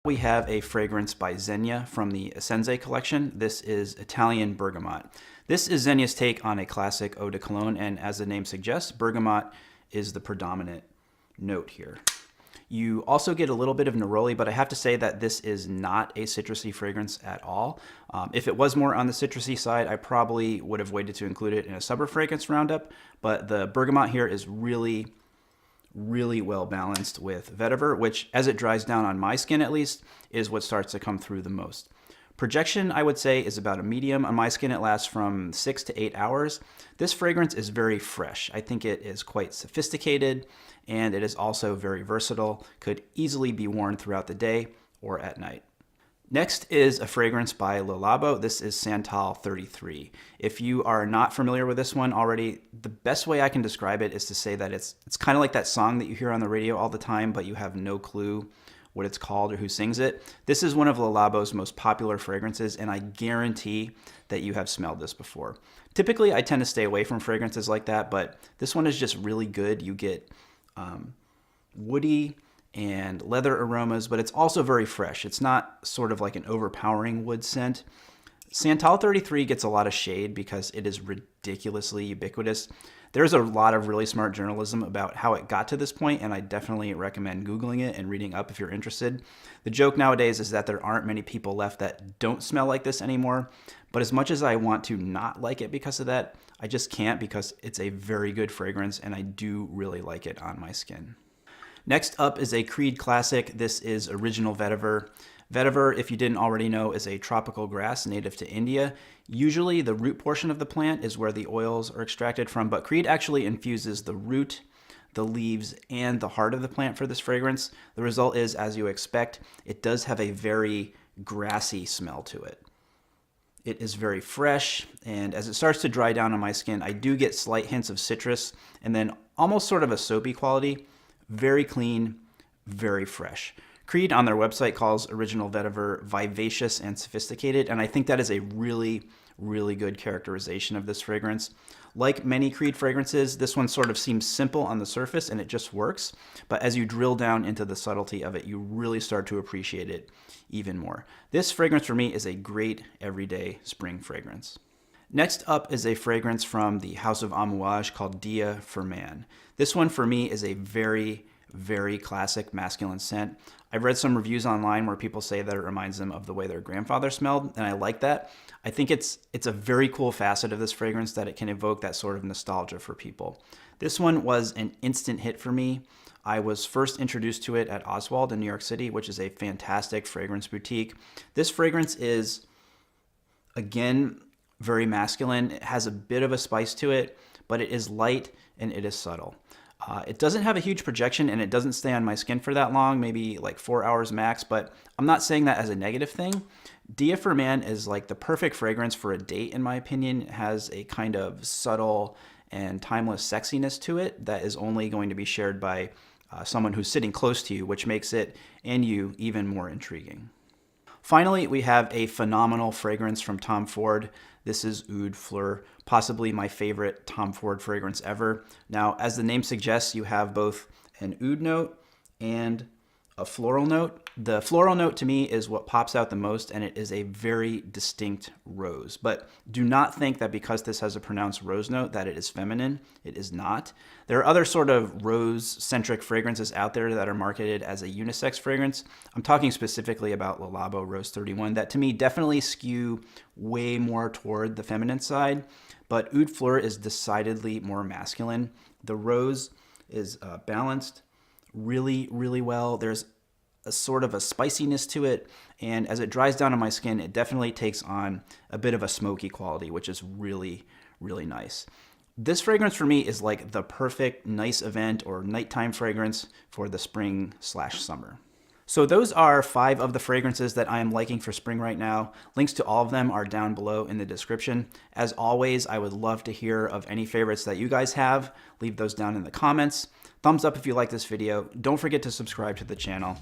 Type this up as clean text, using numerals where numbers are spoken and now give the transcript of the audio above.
We have a fragrance by Zegna from the Essenze collection. This is Italian Bergamot. This is Zegna's take on a classic eau de cologne, and as the name suggests, bergamot is the predominant note here. You also get a little bit of neroli, but I have to say that this is not a citrusy fragrance at all. If it was more on the citrusy side, I probably would have waited to include it in a summer fragrance roundup, but the bergamot here is really well balanced with vetiver, which as it dries down on my skin at least, is what starts to come through the most. Projection, I would say, is about a medium. On my skin, it lasts from 6 to 8 hours. This fragrance is very fresh. I think it is quite sophisticated, and it is also very versatile. Could easily be worn throughout the day or at night. Next is a fragrance by Labo. This is Santal 33. If you are not familiar with this one already, the best way I can describe it is to say that it's kind of like that song that you hear on the radio all the time, but you have no clue what it's called or who sings it. This is one of Labo's most popular fragrances, and I guarantee that you have smelled this before. Typically, I tend to stay away from fragrances like that, but this one is just really good. You get woody and leather aromas, but it's also very fresh. It's not sort of like an overpowering wood scent. Santal 33 gets a lot of shade because it is ridiculously ubiquitous. There's a lot of really smart journalism about how it got to this point, and I definitely recommend Googling it and reading up if you're interested. The joke nowadays is that there aren't many people left that don't smell like this anymore, but as much as I want to not like it because of that, I just can't, because it's a very good fragrance and I do really like it on my skin. Next up is a Creed classic. This is Original Vetiver. Vetiver, if you didn't already know, is a tropical grass native to India. Usually the root portion of the plant is where the oils are extracted from, but Creed actually infuses the root, the leaves, and the heart of the plant for this fragrance. The result is, as you expect, it does have a very grassy smell to it. It is very fresh, and as it starts to dry down on my skin, I do get slight hints of citrus, and then almost sort of a soapy quality. Very clean, very fresh. Creed on their website calls Original Vetiver vivacious and sophisticated, and I think that is a really good characterization of this fragrance. Like many Creed fragrances, this one sort of seems simple on the surface and it just works, but as you drill down into the subtlety of it, you really start to appreciate it even more. This fragrance for me is a great everyday spring fragrance. Next up is a fragrance from the House of Amouage called Dia For Man. This one for me is a very classic masculine scent. I've read some reviews online where people say that it reminds them of the way their grandfather smelled, and I like that. I think it's a very cool facet of this fragrance that it can evoke that sort of nostalgia for people. This one was an instant hit for me. I was first introduced to it at Oswald in New York City, which is a fantastic fragrance boutique. This fragrance is, again, very masculine. It has a bit of a spice to it, but it is light and it is subtle. It doesn't have a huge projection and it doesn't stay on my skin for that long, maybe like 4 hours max, but I'm not saying that as a negative thing. Dia For Man is like the perfect fragrance for a date, in my opinion. It has a kind of subtle and timeless sexiness to it that is only going to be shared by someone who's sitting close to you, which makes it and you even more intriguing. Finally, we have a phenomenal fragrance from Tom Ford. This is Oud Fleur, possibly my favorite Tom Ford fragrance ever. Now, as the name suggests, you have both an oud note and a floral note. The floral note to me is what pops out the most, and it is a very distinct rose. But do not think that because this has a pronounced rose note that it is feminine. It is not. There are other sort of rose-centric fragrances out there that are marketed as a unisex fragrance. I'm talking specifically about Labo Rose 31 that to me definitely skew way more toward the feminine side, but Oud Fleur is decidedly more masculine. The rose is balanced really well. There's a sort of a spiciness to it, and as it dries down on my skin, it definitely takes on a bit of a smoky quality, which is really nice. This fragrance for me is like the perfect nice event or nighttime fragrance for the spring/summer. So those are 5 of the fragrances that I am liking for spring right now. Links to all of them are down below in the description. As always, I would love to hear of any favorites that you guys have. Leave those down in the comments. Thumbs up if you like this video. Don't forget to subscribe to the channel.